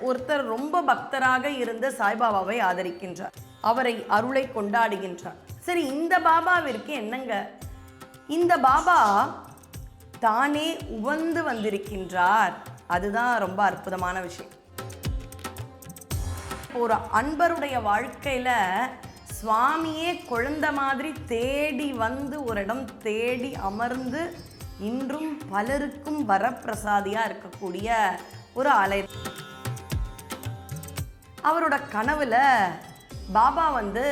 ஒருத்தர் ரொம்ப பக்தராக இருந்த சாய்பாபாவை ஆதரிக்கின்றார், அவரை அருளை கொண்டாடுகின்றார். சரி, இந்த பாபாவிற்கு என்னங்க? இந்த பாபா தானே உவந்து வந்திருக்கின்றார். அதுதான் ரொம்ப அற்புதமான விஷயம். ஒரு அன்பருடைய வாழ்க்கையில சுவாமியே குழந்தை மாதிரி தேடி வந்து ஒரு இடம் தேடி அமர்ந்து இன்றும் பலருக்கும் வரப்பிரசாதியா இருக்கக்கூடிய ஒரு ஆலயம். அவரோட கனவுல பாபா வந்து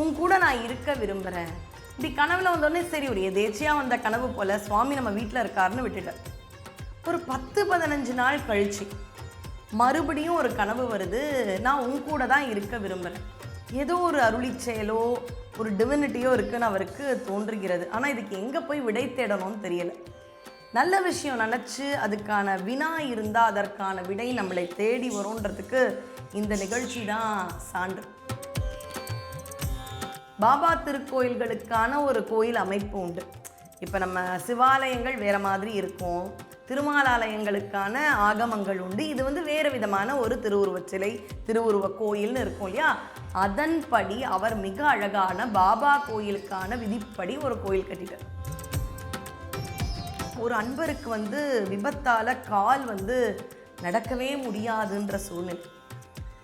உன் கூட நான் இருக்க விரும்புகிறேன். இப்படி கனவுல வந்தோடனே சரி, ஒரு எதேச்சியாக வந்த கனவு போல் சுவாமி நம்ம வீட்டில் இருக்காருன்னு விட்டுட்டார். ஒரு 10-15 நாள் கழிச்சு மறுபடியும் ஒரு கனவு வருது, நான் உன் கூட தான் இருக்க விரும்புகிறேன். ஏதோ ஒரு அருளி செயலோ ஒரு டிவினிட்டியோ இருக்குன்னு அவருக்கு தோன்றுகிறது. ஆனால் இதுக்கு எங்கே போய் விடை தேடணும்னு தெரியலை. நல்ல விஷயம் நினச்சி அதுக்கான வினா இருந்தால் அதற்கான விடை நம்மளை தேடி வரும்ன்றதுக்கு இந்த நிகழ்ச்சி தான் சான்று. பாபா திருக்கோயில்களுக்கான ஒரு கோயில் அமைப்பு உண்டு. இப்போ நம்ம சிவாலயங்கள் வேறு மாதிரி இருக்கும், திருமாலாலயங்களுக்கான ஆகமங்கள் உண்டு. இது வந்து வேறு விதமான ஒரு திருவுருவச் சிலை, திருவுருவ கோயில்னு இருக்கும் இல்லையா? அதன்படி அவர் மிக அழகான பாபா கோயிலுக்கான விதிப்படி ஒரு கோயில் கட்டிட்டார். ஒரு அன்பருக்கு வந்து விபத்தால் கால் வந்து நடக்கவே முடியாதுன்ற சூழ்நிலை.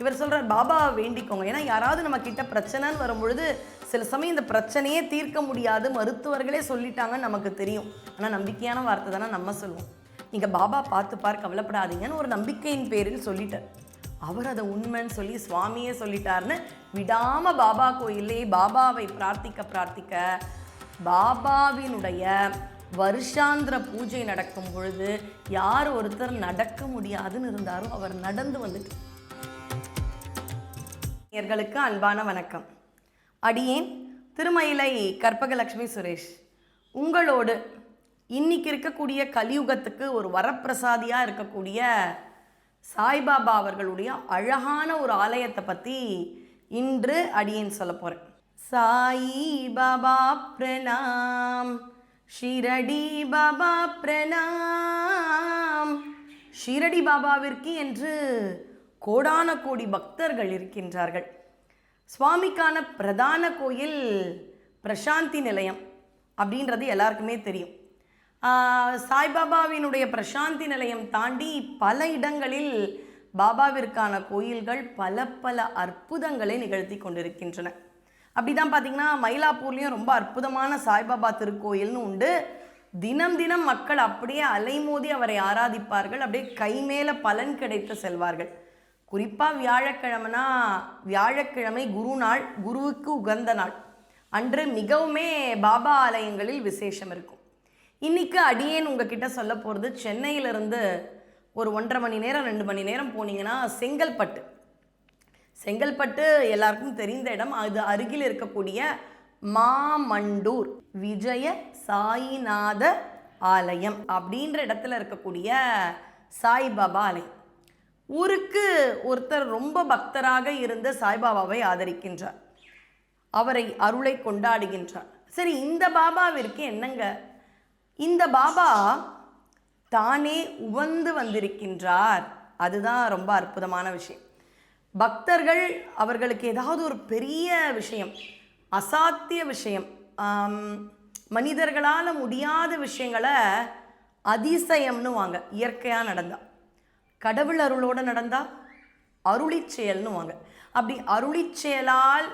இவர் சொல்கிறார், பாபாவை வேண்டிக்கோங்க. ஏன்னா யாராவது நம்ம கிட்ட பிரச்சனைன்னு வரும்பொழுது சில சமயம் இந்த பிரச்சனையே தீர்க்க முடியாது, மருத்துவர்களே சொல்லிட்டாங்கன்னு நமக்கு தெரியும். ஆனால் நம்பிக்கையான வார்த்தை தானே நம்ம சொல்லுவோம். நீங்கள் பாபா பார்த்துப்பார், கவலைப்படாதீங்கன்னு ஒரு நம்பிக்கையின் பேரில் சொல்லிட்டார். அவர் அதை உண்மைன்னு சொல்லி சுவாமியே சொல்லிட்டார்னு விடாமல் பாபா கோயிலே பாபாவை பிரார்த்திக்க பாபாவினுடைய வருஷாந்திர பூஜை நடக்கும் பொழுது யார் ஒருத்தர் நடக்க முடியாதுன்னு இருந்தாரோ அவர் நடந்து வந்துட்டு. நேயர்களுக்கு அன்பான வணக்கம். அடியேன் திருமயிலை கற்பகலட்சுமி சுரேஷ். உங்களோடு இன்னைக்கு இருக்கக்கூடிய கலியுகத்துக்கு ஒரு வரப்பிரசாதியாக இருக்கக்கூடிய சாய்பாபா அவர்களுடைய அழகான ஒரு ஆலயத்தை பற்றி இன்று அடியேன் சொல்ல போகிறேன். சாயி பாபா பிரணாம், ஷிரடி பாபா பிரணாம். ஷிரடி பாபாவிற்கு என்று கோடான கோடி பக்தர்கள் இருக்கின்றார்கள். சுவாமிக்கான பிரதான கோயில் பிரசாந்தி நிலையம் அப்படின்றது எல்லாருக்குமே தெரியும். சாய்பாபாவினுடைய பிரசாந்தி நிலையம் தாண்டி பல இடங்களில் பாபாவிற்கான கோயில்கள் பல அற்புதங்களை நிகழ்த்தி கொண்டிருக்கின்றன. அப்படி தான் பார்த்திங்கன்னா மயிலாப்பூர்லேயும் ரொம்ப அற்புதமான சாய்பாபா திருக்கோயில்னு உண்டு. தினம் தினம் மக்கள் அப்படியே அலைமோதி அவரை ஆராதிப்பார்கள். அப்படியே கைமேல பலன் கிடைத்து செல்வார்கள். குறிப்பாக வியாழக்கிழமைனா வியாழக்கிழமை குரு நாள், குருவுக்கு உகந்த நாள் அன்று மிகவுமே பாபா ஆலயங்களில் விசேஷம் இருக்கும். இன்றைக்கி அடியேன் உங்ககிட்ட சொல்ல போகிறது சென்னையிலிருந்து ஒரு 1.5 மணி நேரம் 2 மணி நேரம் போனீங்கன்னா செங்கல்பட்டு எல்லாருக்கும் தெரிந்த இடம். அது அருகில் இருக்கக்கூடிய மாமண்டூர் விஜய சாயிநாத ஆலயம் அப்படின்ற இடத்துல இருக்கக்கூடிய சாய்பாபா ஆலயம். ஊருக்கு ஒருத்தர் ரொம்ப பக்தராக இருந்த சாய்பாபாவை ஆதரிக்கின்றார், அவரை அருளை கொண்டாடுகின்றார். சரி, இந்த பாபாவிற்கு என்னங்க? இந்த பாபா தானே உவந்து வந்திருக்கின்றார். அதுதான் ரொம்ப அற்புதமான விஷயம். பக்தர்கள் அவர்களுக்கு ஏதாவது ஒரு பெரிய விஷயம், அசாத்திய விஷயம், மனிதர்களால் முடியாத விஷயங்களை அதிசயம்னு வாங்க, இயற்கையாக நடந்தா, கடவுள் அருளோடு நடந்தால் அருளிச்செயல்னு வாங்க. அப்படி அருளிச்செயலால்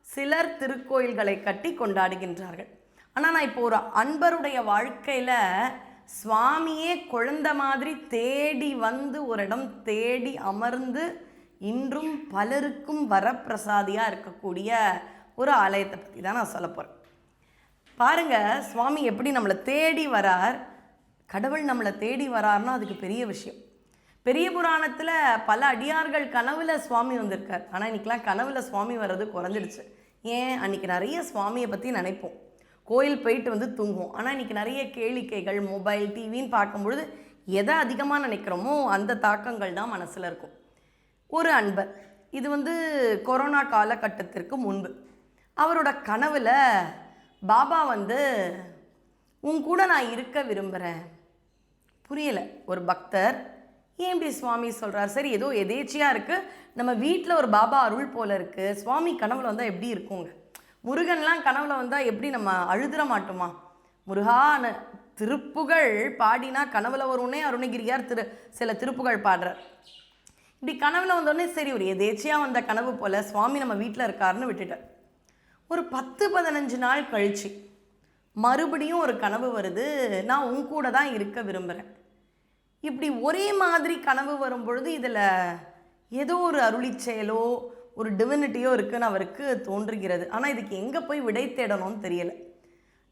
சிலர் திருக்கோயில்களை கட்டி கொண்டாடுகின்றார்கள். ஆனால் நான் இப்போ ஒரு அன்பருடைய வாழ்க்கையில் சுவாமியே குழந்தை மாதிரி தேடி வந்து ஒரு இடம் தேடி அமர்ந்து இன்றும் பலருக்கும் வரப்பிரசாதியாக இருக்கக்கூடிய ஒரு ஆலயத்தை பற்றி தான் நான் சொல்ல போகிறேன். பாருங்கள், சுவாமி எப்படி நம்மளை தேடி வரார். கடவுள் நம்மளை தேடி வரார்னா அதுக்கு பெரிய விஷயம். பெரிய புராணத்தில் பல அடியார்கள் கனவுல சுவாமி வந்திருக்கார். ஆனால் இன்றைக்கெலாம் கனவுல சுவாமி வர்றது குறைஞ்சிடுச்சு. ஏன்? அன்றைக்கி நிறைய சுவாமியை பற்றி நினைப்போம், கோயில் போயிட்டு வந்து தூங்குவோம். ஆனால் இன்றைக்கி நிறைய கேளிக்கைகள், மொபைல், டிவின்னு பார்க்கும்பொழுது எதை அதிகமாக நினைக்கிறோமோ அந்த தாக்கங்கள் தான் மனசில் இருக்கும். ஒரு அன்பர், இது வந்து கொரோனா காலகட்டத்திற்கு முன்பு, அவரோட கனவில் பாபா வந்து உன் கூட நான் இருக்க விரும்புகிறேன். புரியலை. ஒரு பக்தர் ஏன் இப்படி சுவாமி சொல்கிறார்? சரி, ஏதோ எதேச்சியாக இருக்குது, நம்ம வீட்டில் ஒரு பாபா அருள் போல் இருக்குது, சுவாமி கனவுல வந்தால் எப்படி இருக்குங்க? முருகன்லாம் கனவுல வந்தால் எப்படி நம்ம அழுதுற மாட்டோமா? முருகான திருப்புகழ் பாடினா கனவுல வரும்னே அருணகிரியார் சில திருப்புகழ் பாடுறார். இப்படி கனவுல வந்தோடனே சரி, ஒரு எதேச்சியாக வந்த கனவு போல் சுவாமி நம்ம வீட்டில் இருக்காருன்னு விட்டுட்டார். ஒரு 10-15 நாள் கழிச்சு மறுபடியும் ஒரு கனவு வருது, நான் உன் கூட தான் இருக்க விரும்புகிறேன். இப்படி ஒரே மாதிரி கனவு வரும் பொழுது இதில் ஏதோ ஒரு அருளி செயலோ ஒரு டிவினிட்டியோ இருக்குன்னு அவருக்கு தோன்றுகிறது. ஆனால் இதுக்கு எங்கே போய் விடை தேடணும்னு தெரியலை.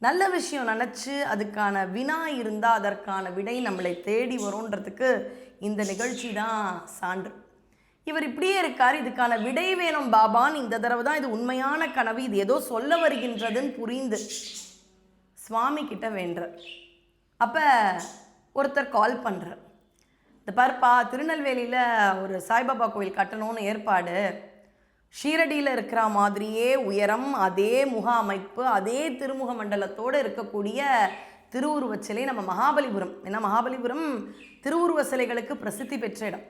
நல்ல விஷயம் நினச்சி அதுக்கான வினா இருந்தால் அதற்கான விடை நம்மளை தேடி வரும்ன்றதுக்கு இந்த நிகழ்ச்சி தான் சான்று. இவர் இப்படியே இருக்கார், இதுக்கான விடை வேணும் பாபான்னு இந்த தடவை தான் இது உண்மையான கனவு, இது ஏதோ சொல்ல வருகின்றதுன்னு புரிந்து சுவாமி கிட்ட வேண்டுறார். அப்போ ஒருத்தர் கால் பண்ணுறார், இந்த பாருப்பா, திருநெல்வேலியில் ஒரு சாய்பாபா கோவில் கட்டணும்னு ஏற்பாடு, ஷீரடியில் இருக்கிற மாதிரியே உயரம், அதே முக அமைப்பு, அதே திருமுக மண்டலத்தோடு இருக்கக்கூடிய திருவுருவ சிலை நம்ம மகாபலிபுரம். ஏன்னா மகாபலிபுரம் திருவுருவ சிலைகளுக்கு பிரசித்தி பெற்ற இடம்.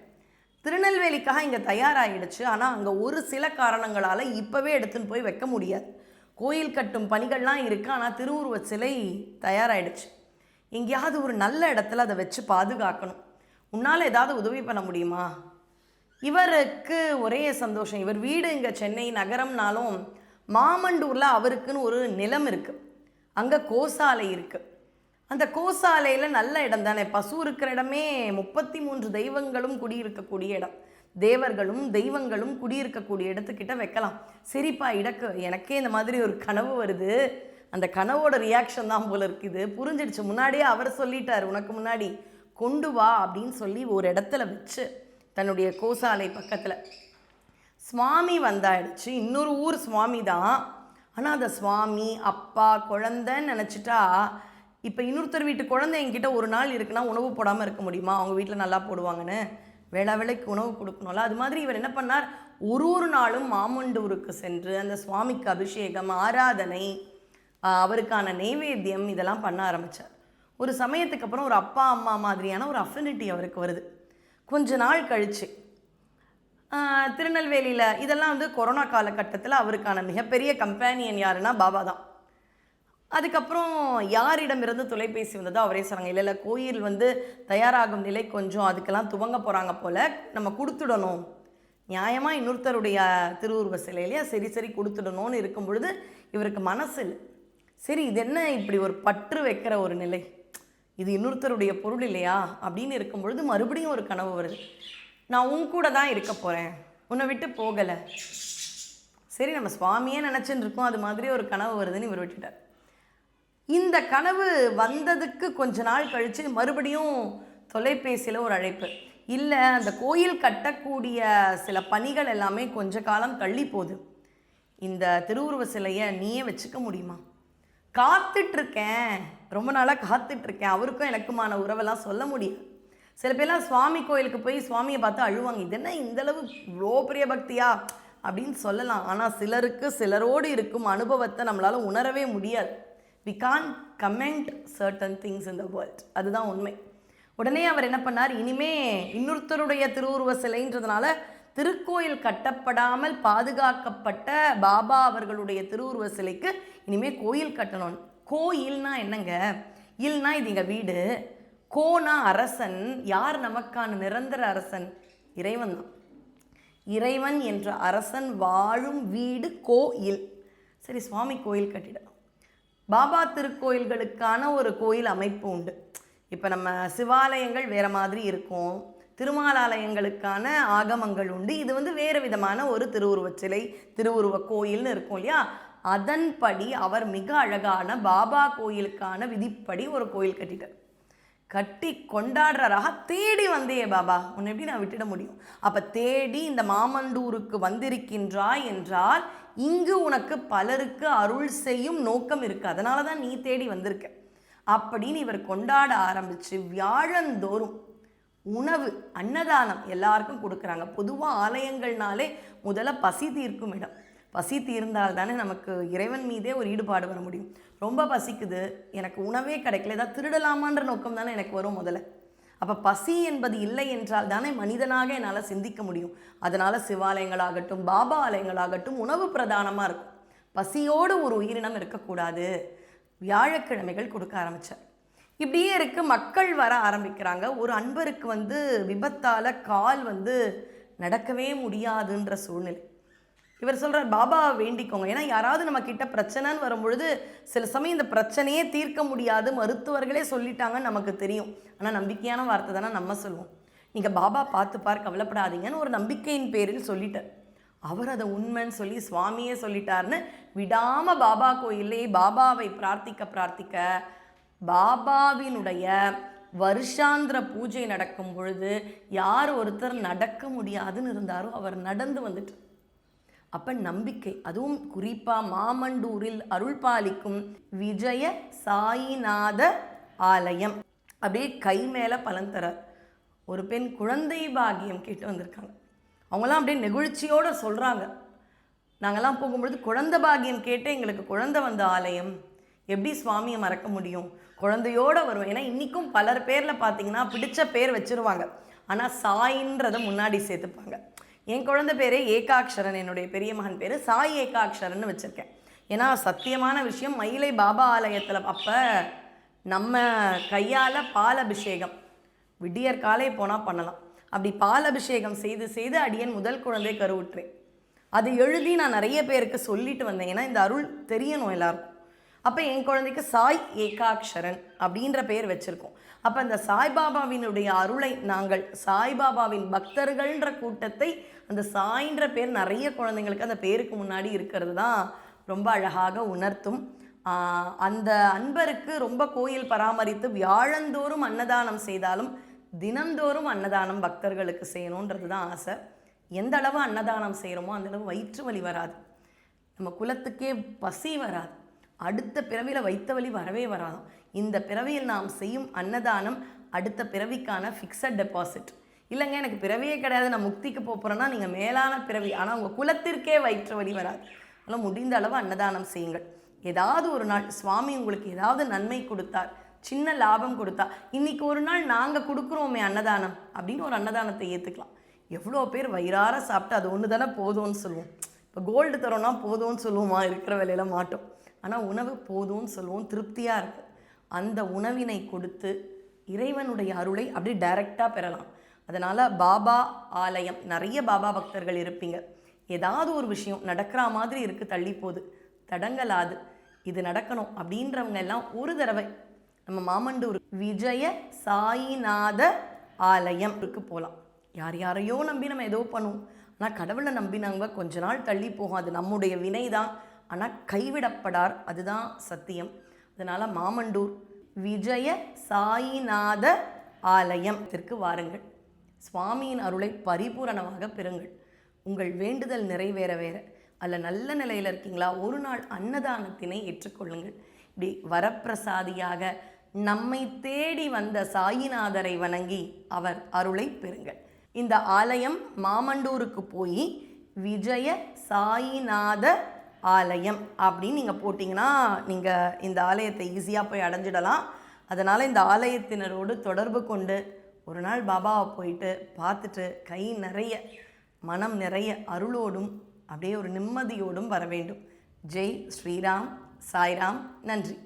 திருநெல்வேலிக்காக இங்கே தயாராகிடுச்சு. ஆனால் அங்கே ஒரு சில காரணங்களால் இப்போவே எடுத்துன்னு போய் வைக்க முடியாது. கோயில் கட்டும் பணிகள்லாம் இருக்குது, ஆனால் திருவுருவ சிலை தயாராகிடுச்சு. எங்கேயாவது ஒரு நல்ல இடத்துல அதை வச்சு பாதுகாக்கணும். உன்னால் ஏதாவது உதவி பண்ண முடியுமா? இவருக்கு ஒரே சந்தோஷம். இவர் வீடு இங்கே சென்னை நகரம்னாலும் மாமண்டூரில் அவருக்குன்னு ஒரு நிலம் இருக்குது, அங்கே கோசாலை இருக்குது. அந்த கோசாலையில் நல்ல இடம் தானே, பசு இருக்கிற இடமே 33 தெய்வங்களும் குடியிருக்கக்கூடிய இடம், தேவர்களும் தெய்வங்களும் குடியிருக்கக்கூடிய இடத்துக்கிட்ட வைக்கலாம். சரிப்பா, எனக்கே இந்த மாதிரி ஒரு கனவு வருது, அந்த கனவோட ரியாக்ஷன் தான் போல இருக்குது, புரிஞ்சிடுச்சு, முன்னாடியே அவர் சொல்லிட்டார், உனக்கு முன்னாடி கொண்டு வா அப்படின்னு சொல்லி ஒரு இடத்துல வச்சு தன்னுடைய கோசாலை பக்கத்தில் சுவாமி வந்தாயிடுச்சு. இன்னொரு ஊர் சுவாமி தான், ஆனால் அந்த சுவாமி அப்பா குழந்தைன்னு நினச்சிட்டா, இப்போ இன்னொருத்தர் வீட்டு குழந்தை என்கிட்ட ஒரு நாள் இருக்குன்னா உணவு போடாமல் இருக்க முடியுமா? அவங்க வீட்டில் நல்லா போடுவாங்கன்னு வேளா வேளைக்கு உணவு கொடுக்கணும்ல. அது மாதிரி இவர் என்ன பண்ணார், ஒரு நாளும் மாமண்டூருக்கு சென்று அந்த சுவாமிக்கு அபிஷேகம், ஆராதனை, அவருக்கான நெய்வேத்தியம் இதெல்லாம் பண்ண ஆரம்பித்தார். ஒரு சமயத்துக்கு அப்புறம் ஒரு அப்பா அம்மா மாதிரியான ஒரு அஃபினிட்டி அவருக்கு வருது. கொஞ்ச நாள் கழிச்சு திருநெல்வேலியில் இதெல்லாம் கொரோனா காலகட்டத்தில் அவருக்கான மிகப்பெரிய கம்பேனியன் யாருன்னா பாபா தான். அதுக்கப்புறம் யாரிடமிருந்து தொலைபேசி வந்ததோ அவரே சொன்னாங்க, இல்லை கோயில் தயாராகும் நிலை கொஞ்சம், அதுக்கெல்லாம் துவங்க போகிறாங்க போல், நம்ம கொடுத்துடணும், நியாயமாக இன்னொருத்தருடைய திருவுருவ சிலையிலையா, சரி கொடுத்துடணும்னு இருக்கும் பொழுது இவருக்கு மனசு இல்லை. சரி, இது என்ன இப்படி ஒரு பற்று வைக்கிற ஒரு நிலை, இது இன்னொருத்தருடைய பொருள் இல்லையா அப்படின்னு இருக்கும் பொழுது மறுபடியும் ஒரு கனவு வருது, நான் உன் கூட தான் இருக்க போகிறேன், உன்னை விட்டு போகலை. சரி, நம்ம சுவாமியே நினச்சின்னு இருக்கோம், அது மாதிரி ஒரு கனவு வருதுன்னு இவர் விட்டுட்டார். இந்த கனவு வந்ததுக்கு கொஞ்ச நாள் கழித்து மறுபடியும் தொலைபேசியில் ஒரு அழைப்பு, இல்லை அந்த கோயில் கட்டக்கூடிய சில பணிகள் எல்லாமே கொஞ்ச காலம் தள்ளி போகுது, இந்த திருவுருவ சிலையை நீயே வச்சுக்க முடியுமா? காத்துட்ருக்கேன், ரொம்ப நாளாக காத்துட்ருக்கேன், அவருக்கும் எனக்குமான உறவெல்லாம் சொல்ல முடியும். சில பேர்லாம் சுவாமி கோயிலுக்கு போய் சுவாமியை பார்த்து அழுவாங்க, இது என்ன இந்தளவு இவ்வளோ பெரிய பக்தியா அப்படின்னு சொல்லலாம். ஆனால் சிலருக்கு சிலரோடு இருக்கும் அனுபவத்தை நம்மளால் உணரவே முடியாது. we can't comment certain things in the world, அதுதான் உண்மை. உடனே அவர் என்ன பண்ணார், இனிமே இன்னொருத்தருடைய திருவுருவ சிலைன்றதுனால திருக்கோயில் கட்டப்படாமல் பாதுகாக்கப்பட்ட பாபா அவர்களுடைய திருவுருவ சிலைக்கு இனிமேல் கோயில் கட்டணும். கோயில்னா என்னங்க, இல்னா இது எங்கள் வீடு, கோனா அரசன். யார் நமக்கான நிரந்தர அரசன்? இறைவன் தான். இறைவன் என்ற அரசன் வாழும் வீடு கோயில். சரி, சுவாமி கோயில் கட்டிடலாம். பாபா திருக்கோயில்களுக்கான ஒரு கோயில் அமைப்பு உண்டு. இப்போ நம்ம சிவாலயங்கள் வேறு மாதிரி இருக்கும், திருமாலாலயங்களுக்கான ஆகமங்கள் உண்டு. இது வேறு விதமான ஒரு திருவுருவச் சிலை, திருவுருவ கோயில்னு இருக்கும் இல்லையா? அதன்படி அவர் மிக அழகான பாபா கோயிலுக்கான விதிப்படி ஒரு கோயில் கட்டிட்டார். கட்டி கொண்டாடுறாராக, தேடி வந்தே பாபா, உன்னை எப்படி நான் விட்டுட முடியும்? அப்போ தேடி இந்த மாமண்டூருக்கு வந்திருக்கின்றாய் என்றால் இங்கு உனக்கு பலருக்கு அருள் செய்யும் நோக்கம் இருக்குது, அதனால தான் நீ தேடி வந்திருக்க அப்படின்னு இவர் கொண்டாட ஆரம்பித்து வியாழந்தோறும் உணவு அன்னதானம் எல்லாருக்கும் கொடுக்குறாங்க. பொதுவாக ஆலயங்கள்னாலே முதல்ல பசி தீர்க்கும் இடம். பசி தீர்ந்தால் தானே நமக்கு இறைவன் மீதே ஒரு ஈடுபாடு வர முடியும். ரொம்ப பசிக்குது, எனக்கு உணவே கிடைக்கல, ஏதாவது திருடலாமான்ற நோக்கம் தானே எனக்கு வரும் முதல்ல. அப்போ பசி என்பது இல்லை என்றால் தானே மனிதனாக என்னால் சிந்திக்க முடியும். அதனால் சிவாலயங்களாகட்டும் பாபா ஆலயங்களாகட்டும் உணவு பிரதானமாக இருக்கும். பசியோடு ஒரு உயிரினம் இருக்கக்கூடாது. வியாழக்கிழமைகள் கொடுக்க ஆரம்பித்தார். இப்படியே இருக்கு, மக்கள் வர ஆரம்பிக்கிறாங்க. ஒரு அன்பருக்கு விபத்தால் கால் நடக்கவே முடியாதுன்ற சூழ்நிலை. இவர் சொல்கிறார், பாபா வேண்டிக்கோங்க. ஏன்னா யாராவது நம்ம கிட்ட பிரச்சனைன்னு வரும்பொழுது சில சமயம் இந்த பிரச்சனையே தீர்க்க முடியாது, மருத்துவர்களே சொல்லிட்டாங்கன்னு நமக்கு தெரியும். ஆனால் நம்பிக்கையான வார்த்தை தானே நம்ம சொல்லுவோம். நீங்கள் பாபா பார்த்துப்பார், கவலைப்படாதீங்கன்னு ஒரு நம்பிக்கையின் பேரில் சொல்லிட்டார். அவர் அதை உண்மைன்னு சொல்லி சுவாமியே சொல்லிட்டார்னு விடாமல் பாபா கோயிலே பாபாவை பிரார்த்திக்க பாபாவினுடைய வருஷாந்திர பூஜை நடக்கும் பொழுது யார் ஒருத்தர் நடக்க முடியாதுன்னு இருந்தாரோ அவர் நடந்து வந்துட்டு. அப்போ நம்பிக்கை, அதுவும் குறிப்பாக மாமண்டூரில் அருள் பாலிக்கும் விஜய சாயிநாத ஆலயம் அப்படியே கை மேலே பலன் தரார். ஒரு பெண் குழந்தை பாகியம் கேட்டு வந்திருக்காங்க. அவங்களாம் அப்படியே நெகிழ்ச்சியோடு சொல்கிறாங்க, நாங்கள்லாம் போகும்பொழுது குழந்தை பாகியம் கேட்டு எங்களுக்கு குழந்தை வந்த ஆலயம், எப்படி சுவாமியை மறக்க முடியும், குழந்தையோடு வரும். ஏன்னா இன்றைக்கும் பலர் பேரில் பார்த்தீங்கன்னா பிடிச்ச பேர் வச்சுருவாங்க, ஆனால் சாயின்றதை முன்னாடி சேர்த்துப்பாங்க. என் குழந்தை பேரே ஏகாட்சரன், என்னுடைய பெரிய மகன் பேர் சாய் ஏகாட்சரன்னு வச்சுருக்கேன். ஏன்னா சத்தியமான விஷயம், மயிலை பாபா ஆலயத்தில் அப்போ நம்ம கையால் பால் அபிஷேகம் விடியற் காலை போனால் பண்ணலாம். அப்படி பால் அபிஷேகம் செய்து அடியன் முதல் குழந்தை கருவுற்றேன். அது எழுதி நான் நிறைய பேருக்கு சொல்லிட்டு வந்தேன், ஏன்னா இந்த அருள் தெரியணும் எல்லாருக்கும். அப்போ என் குழந்தைக்கு சாய் ஏகாட்சரன் அப்படின்ற பெயர் வச்சுருக்கோம். அப்போ அந்த சாய்பாபாவினுடைய அருளை நாங்கள் சாய்பாபாவின் பக்தர்கள்ன்ற கூட்டத்தை அந்த சாயின்ற பேர் நிறைய குழந்தைங்களுக்கு அந்த பேருக்கு முன்னாடி இருக்கிறது தான் ரொம்ப அழகாக உணர்த்தும். அந்த அன்பருக்கு ரொம்ப கோயில் பராமரித்து வியாழந்தோறும் அன்னதானம் செய்தாலும் தினந்தோறும் அன்னதானம் பக்தர்களுக்கு செய்யணுன்றது தான் ஆசை. எந்த அளவு அன்னதானம் செய்கிறோமோ அந்தளவு வயிற்று வலி வராது, நம்ம குலத்துக்கே பசி வராது, அடுத்த பிறவியில் வைத்த வலி வரவே வராதாம். இந்த பிறவியில் நாம் செய்யும் அன்னதானம் அடுத்த பிறவிக்கான ஃபிக்ஸட் டெபாசிட். இல்லைங்க எனக்கு பிறவியே கிடையாது, நான் முக்திக்கு போகிறேன்னா நீங்கள் மேலான பிறவி, ஆனால் உங்கள் குலத்திற்கே வயிற்று வலி வராது. அதனால் முடிந்த அளவு அன்னதானம் செய்யுங்கள். ஏதாவது ஒரு நாள் சுவாமி உங்களுக்கு ஏதாவது நன்மை கொடுத்தார், சின்ன லாபம் கொடுத்தா, இன்றைக்கி ஒரு நாள் நாங்கள் கொடுக்குறோமே அன்னதானம் அப்படின்னு ஒரு அன்னதானத்தை ஏற்றுக்கலாம். எவ்வளோ பேர் வயிறார சாப்பிட்டு அது ஒன்று தானே போதும்னு சொல்லுவோம். இப்போ கோல்டு தரோன்னா போதும்னு சொல்லுவோமா, இருக்கிற வேலையில் மாட்டோம். ஆனால் உணவு போதும்னு சொல்லுவோம், திருப்தியாக இருக்கும். அந்த உணவினை கொடுத்து இறைவனுடைய அருளை அப்படி டைரெக்டாக பெறலாம். அதனால் பாபா ஆலயம், நிறைய பாபா பக்தர்கள் இருப்பீங்க. ஏதாவது ஒரு விஷயம் நடக்கிற மாதிரி இருக்குது, தள்ளி போகுது, தடங்கலாது, இது நடக்கணும் அப்படின்றவங்க எல்லாம் ஒரு தடவை நம்ம மாமண்டூர் விஜய சாயிநாத ஆலயம்க்கு போகலாம். யாரையோ நம்பி நம்ம ஏதோ பண்ணுவோம், ஆனால் கடவுளை நம்பினாங்க கொஞ்ச நாள் தள்ளி போகும், அது நம்முடைய வினை தான், ஆனால் கைவிடப்படார், அதுதான் சத்தியம். அதனால் மாமண்டூர் விஜய சாயிநாத ஆலயத்திற்கு வாருங்கள். சுவாமியின் அருளை பரிபூரணமாக பெறுங்கள். உங்கள் வேண்டுதல் நிறைவேற அல்ல நல்ல நிலையில் இருக்கீங்களா, ஒரு நாள் அன்னதானத்தினை ஏற்றுக்கொள்ளுங்கள். இப்படி வரப்பிரசாதியாக நம்மை தேடி வந்த சாயிநாதரை வணங்கி அவர் அருளை பெறுங்கள். இந்த ஆலயம் மாமண்டூருக்கு போய் விஜய சாயிநாத ஆலயம் அப்படின்னு நீங்கள் போட்டிங்கன்னா நீங்கள் இந்த ஆலயத்தை ஈஸியாக போய் அடைஞ்சிடலாம். அதனால் இந்த ஆலயத்தினரோடு தொடர்பு கொண்டு ஒரு நாள் பாபாவை போயிட்டு பார்த்துட்டு கை நிறைய மனம் நிறைய அருளோடும் அப்படியே ஒரு நிம்மதியோடும் வர வேண்டும். ஜெய் ஸ்ரீராம், சாய்ராம். நன்றி.